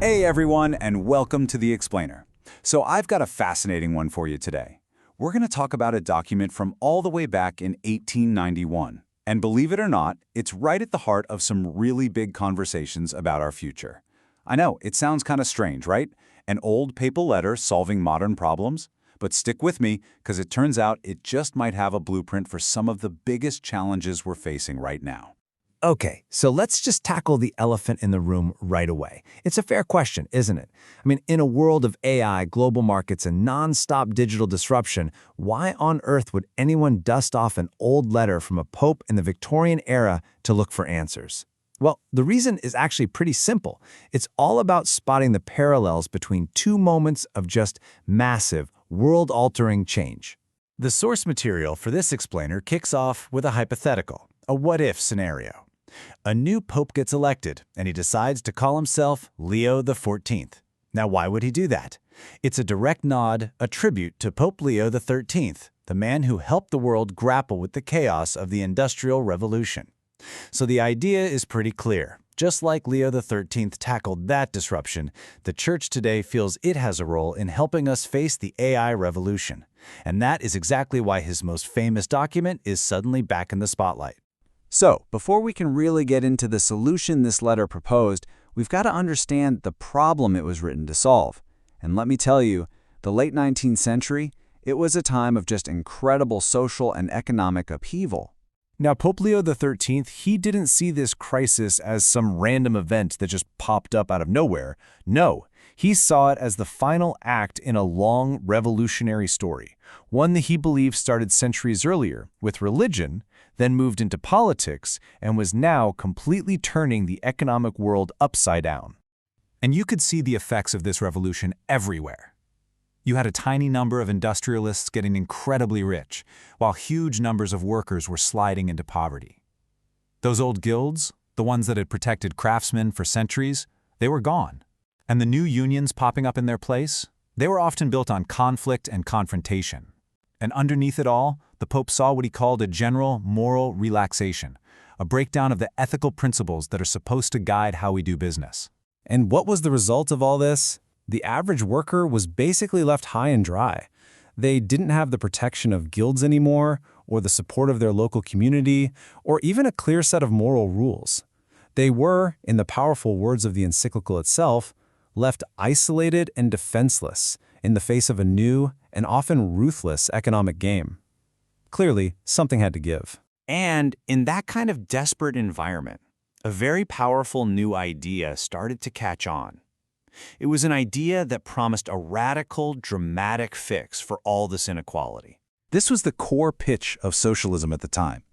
Hey everyone, and welcome to The Explainer. So I've got a fascinating one for you today. We're going to talk about a document from all the way back in 1891. And believe it or not, it's right at the heart of some really big conversations about our future. I know, it sounds kind of strange, right? An old papal letter solving modern problems? But stick with me, because it turns out it just might have a blueprint for some of the biggest challenges we're facing right now. Okay, so let's just tackle the elephant in the room right away. It's a fair question, isn't it? I mean, in a world of AI, global markets, and non-stop digital disruption, why on earth would anyone dust off an old letter from a pope in the Victorian era to look for answers? Well, the reason is actually pretty simple. It's all about spotting the parallels between two moments of just massive, world-altering change. The source material for this explainer kicks off with a hypothetical, a what-if scenario. A new pope gets elected, and he decides to call himself Leo XIV. Now, why would he do that? It's a direct nod, a tribute to Pope Leo XIII, the man who helped the world grapple with the chaos of the Industrial Revolution. So the idea is pretty clear. Just like Leo XIII tackled that disruption, the Church today feels it has a role in helping us face the AI revolution. And that is exactly why his most famous document is suddenly back in the spotlight. So, before we can really get into the solution this letter proposed, we've got to understand the problem it was written to solve. And let me tell you, the late 19th century, it was a time of just incredible social and economic upheaval. Now, Pope Leo XIII, he didn't see this crisis as some random event that just popped up out of nowhere. No, he saw it as the final act in a long revolutionary story, one that he believed started centuries earlier with religion, then moved into politics, and was now completely turning the economic world upside down. And you could see the effects of this revolution everywhere. You had a tiny number of industrialists getting incredibly rich, while huge numbers of workers were sliding into poverty. Those old guilds, the ones that had protected craftsmen for centuries, they were gone. And the new unions popping up in their place, they were often built on conflict and confrontation. And underneath it all, the Pope saw what he called a general moral relaxation, a breakdown of the ethical principles that are supposed to guide how we do business. And what was the result of all this? The average worker was basically left high and dry. They didn't have the protection of guilds anymore, or the support of their local community, or even a clear set of moral rules. They were, in the powerful words of the encyclical itself, left isolated and defenseless in the face of a new and often ruthless economic game. Clearly, something had to give. And in that kind of desperate environment, a very powerful new idea started to catch on. It was an idea that promised a radical, dramatic fix for all this inequality. This was the core pitch of socialism at the time.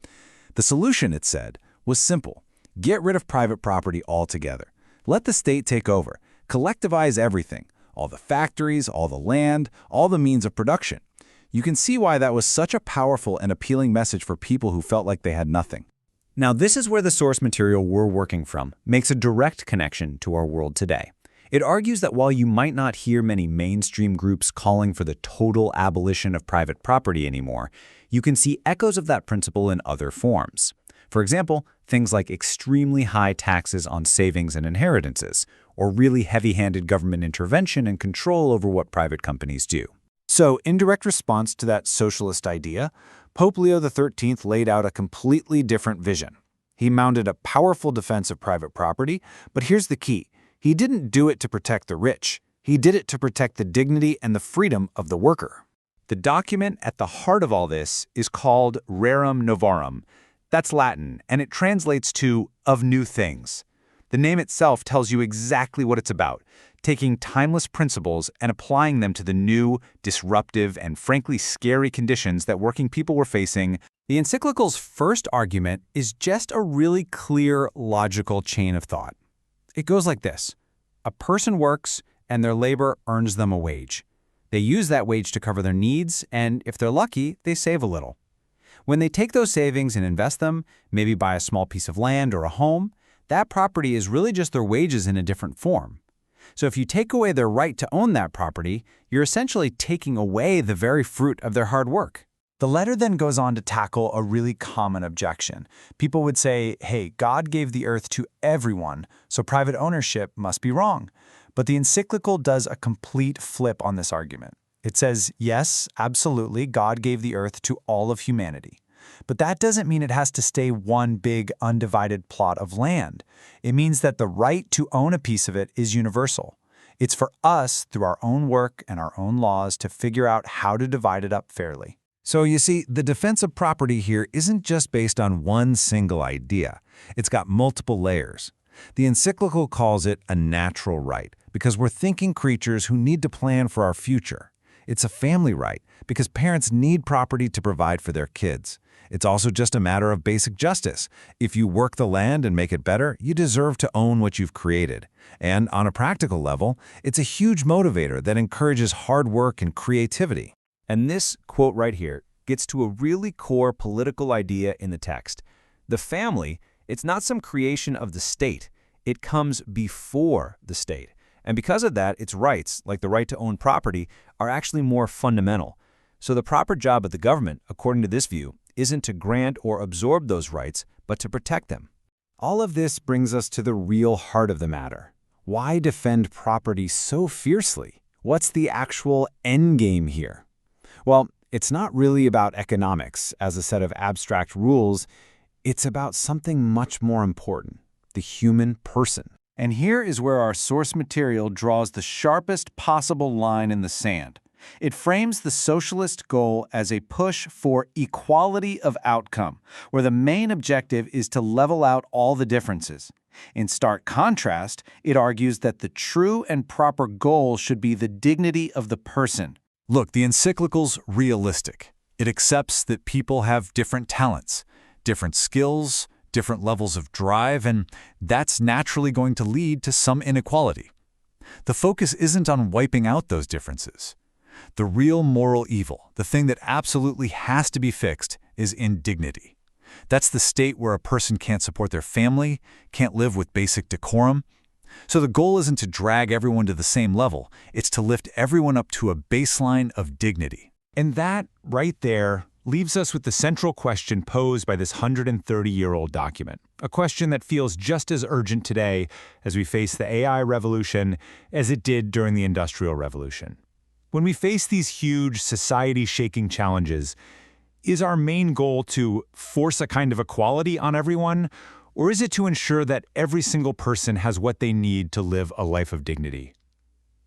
The solution, it said, was simple. Get rid of private property altogether. Let the state take over. Collectivize everything. All the factories, all the land, all the means of production. You can see why that was such a powerful and appealing message for people who felt like they had nothing. Now, this is where the source material we're working from makes a direct connection to our world today. It argues that while you might not hear many mainstream groups calling for the total abolition of private property anymore, you can see echoes of that principle in other forms. For example, things like extremely high taxes on savings and inheritances, or really heavy-handed government intervention and control over what private companies do. So, in direct response to that socialist idea, Pope Leo XIII laid out a completely different vision. He mounted a powerful defense of private property, but here's the key. He didn't do it to protect the rich. He did it to protect the dignity and the freedom of the worker. The document at the heart of all this is called Rerum Novarum. That's Latin, and it translates to of new things. The name itself tells you exactly what it's about, taking timeless principles and applying them to the new, disruptive, and frankly scary conditions that working people were facing. The encyclical's first argument is just a really clear, logical chain of thought. It goes like this. A person works, and their labor earns them a wage. They use that wage to cover their needs, and if they're lucky, they save a little. When they take those savings and invest them, maybe buy a small piece of land or a home, that property is really just their wages in a different form. So if you take away their right to own that property, you're essentially taking away the very fruit of their hard work. The letter then goes on to tackle a really common objection. People would say, hey, God gave the earth to everyone, so private ownership must be wrong. But the encyclical does a complete flip on this argument. It says, yes, absolutely, God gave the earth to all of humanity. But that doesn't mean it has to stay one big, undivided plot of land. It means that the right to own a piece of it is universal. It's for us, through our own work and our own laws, to figure out how to divide it up fairly. So you see, the defense of property here isn't just based on one single idea. It's got multiple layers. The encyclical calls it a natural right because we're thinking creatures who need to plan for our future. It's a family right because parents need property to provide for their kids. It's also just a matter of basic justice. If you work the land and make it better, you deserve to own what you've created. And on a practical level, it's a huge motivator that encourages hard work and creativity. And this quote right here gets to a really core political idea in the text. The family, it's not some creation of the state. It comes before the state. And because of that, its rights, like the right to own property, are actually more fundamental. So the proper job of the government, according to this view, isn't to grant or absorb those rights, but to protect them. All of this brings us to the real heart of the matter. Why defend property so fiercely? What's the actual end game here? Well, it's not really about economics as a set of abstract rules. It's about something much more important, the human person. And here is where our source material draws the sharpest possible line in the sand. It frames the socialist goal as a push for equality of outcome, where the main objective is to level out all the differences. In stark contrast, it argues that the true and proper goal should be the dignity of the person. Look, the encyclical's realistic. It accepts that people have different talents, different skills, different levels of drive, and that's naturally going to lead to some inequality. The focus isn't on wiping out those differences. The real moral evil, the thing that absolutely has to be fixed, is indignity. That's the state where a person can't support their family, can't live with basic decorum. So the goal isn't to drag everyone to the same level, it's to lift everyone up to a baseline of dignity. And that, right there, leaves us with the central question posed by this 130-year-old document, a question that feels just as urgent today as we face the AI revolution as it did during the Industrial Revolution. When we face these huge, society-shaking challenges, is our main goal to force a kind of equality on everyone, or is it to ensure that every single person has what they need to live a life of dignity?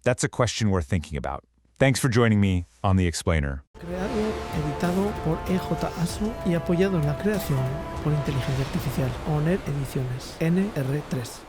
That's a question we're thinking about. Thanks for joining me on The Explainer. Creado, editado por EJASO y apoyado en la creación por inteligencia artificial. ONER Ediciones, NR3.